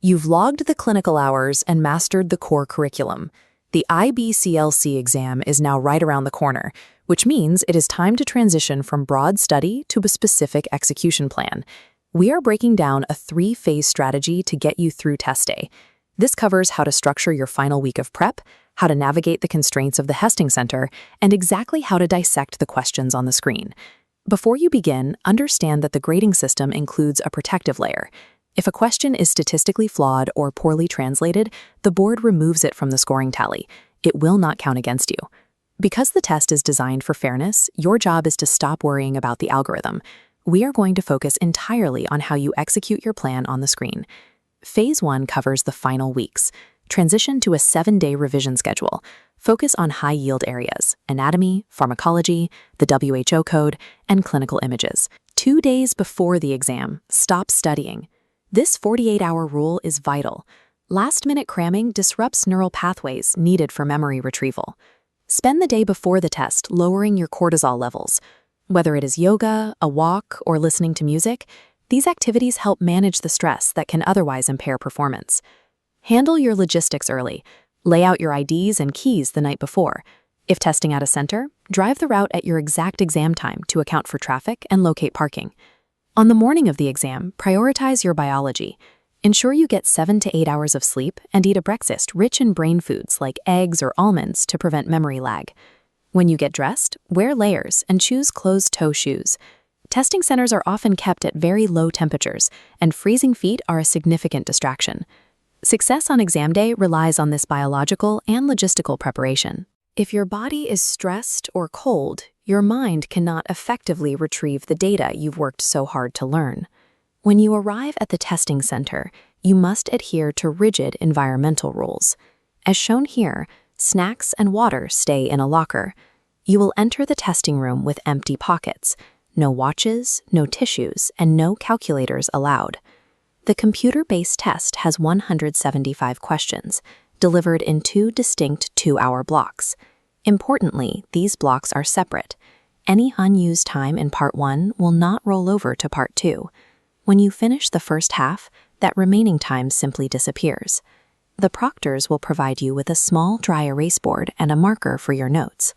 You've logged the clinical hours and mastered the core curriculum. The IBCLC exam is now right around the corner, which means it is time to transition from broad study to a specific execution plan. We are breaking down a 3-phase strategy to get you through test day. This covers how to structure your final week of prep, how to navigate the constraints of the Hesting Center, and exactly how to dissect the questions on the screen. Before you begin, understand that the grading system includes a protective layer. If a question is statistically flawed or poorly translated, the board removes it from the scoring tally. It will not count against you. Because the test is designed for fairness, your job is to stop worrying about the algorithm. We are going to focus entirely on how you execute your plan on the screen. Phase 1 covers the final weeks. Transition to a 7-day revision schedule. Focus on high-yield areas: anatomy, pharmacology, the WHO code, and clinical images. 2 days before the exam, stop studying. This 48-hour rule is vital. Last-minute cramming disrupts neural pathways needed for memory retrieval. Spend the day before the test lowering your cortisol levels. Whether it is yoga, a walk, or listening to music, these activities help manage the stress that can otherwise impair performance. Handle your logistics early. Lay out your IDs and keys the night before. If testing at a center, drive the route at your exact exam time to account for traffic and locate parking. On the morning of the exam, prioritize your biology. Ensure you get 7 to 8 hours of sleep and eat a breakfast rich in brain foods like eggs or almonds to prevent memory lag. When you get dressed, wear layers and choose closed-toe shoes. Testing centers are often kept at very low temperatures, and freezing feet are a significant distraction. Success on exam day relies on this biological and logistical preparation. If your body is stressed or cold, your mind cannot effectively retrieve the data you've worked so hard to learn. When you arrive at the testing center, you must adhere to rigid environmental rules. As shown here, snacks and water stay in a locker. You will enter the testing room with empty pockets. No watches, no tissues, and no calculators allowed. The computer-based test has 175 questions, delivered in 2 distinct 2-hour blocks. Importantly, these blocks are separate. Any unused time in Part 1 will not roll over to Part 2. When you finish the first half, that remaining time simply disappears. The proctors will provide you with a small dry erase board and a marker for your notes.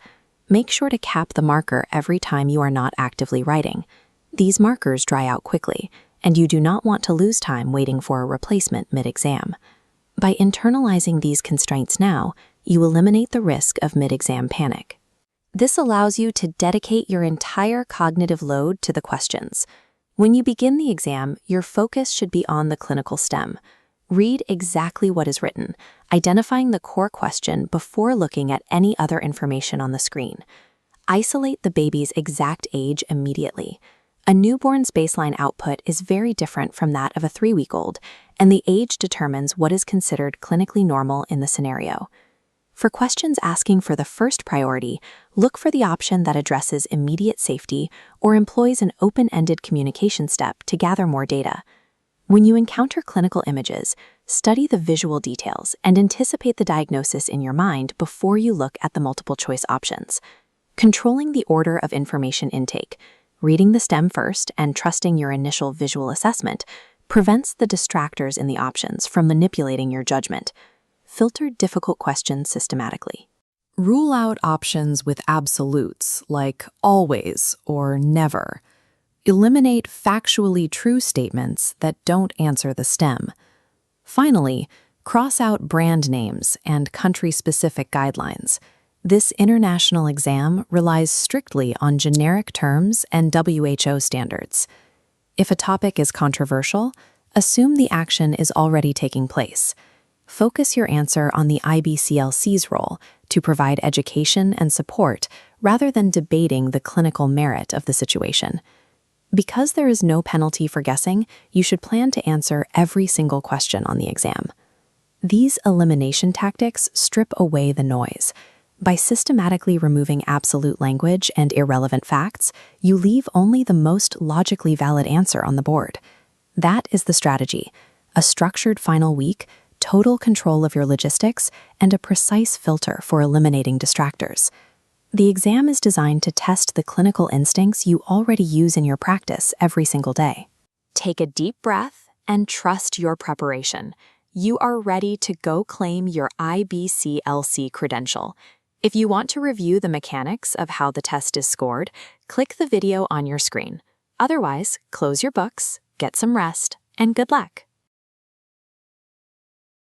Make sure to cap the marker every time you are not actively writing. These markers dry out quickly, and you do not want to lose time waiting for a replacement mid-exam. By internalizing these constraints now, you eliminate the risk of mid-exam panic. This allows you to dedicate your entire cognitive load to the questions. When you begin the exam, your focus should be on the clinical stem. Read exactly what is written, identifying the core question before looking at any other information on the screen. Isolate the baby's exact age immediately. A newborn's baseline output is very different from that of a 3-week-old, and the age determines what is considered clinically normal in the scenario. For questions asking for the first priority, look for the option that addresses immediate safety or employs an open-ended communication step to gather more data. When you encounter clinical images, study the visual details and anticipate the diagnosis in your mind before you look at the multiple choice options. Controlling the order of information intake, reading the stem first and trusting your initial visual assessment, prevents the distractors in the options from manipulating your judgment. Filter difficult questions systematically. Rule out options with absolutes like always or never. Eliminate factually true statements that don't answer the stem. Finally, cross out brand names and country-specific guidelines. This international exam relies strictly on generic terms and WHO standards. If a topic is controversial, assume the action is already taking place. Focus your answer on the IBCLC's role to provide education and support rather than debating the clinical merit of the situation. Because there is no penalty for guessing, you should plan to answer every single question on the exam. These elimination tactics strip away the noise. By systematically removing absolute language and irrelevant facts, you leave only the most logically valid answer on the board. That is the strategy: a structured final week, total control of your logistics, and a precise filter for eliminating distractors. The exam is designed to test the clinical instincts you already use in your practice every single day. Take a deep breath and trust your preparation. you are ready to go claim your IBCLC credential. If you want to review the mechanics of how the test is scored, click the video on your screen. Otherwise, close your books, get some rest, and good luck.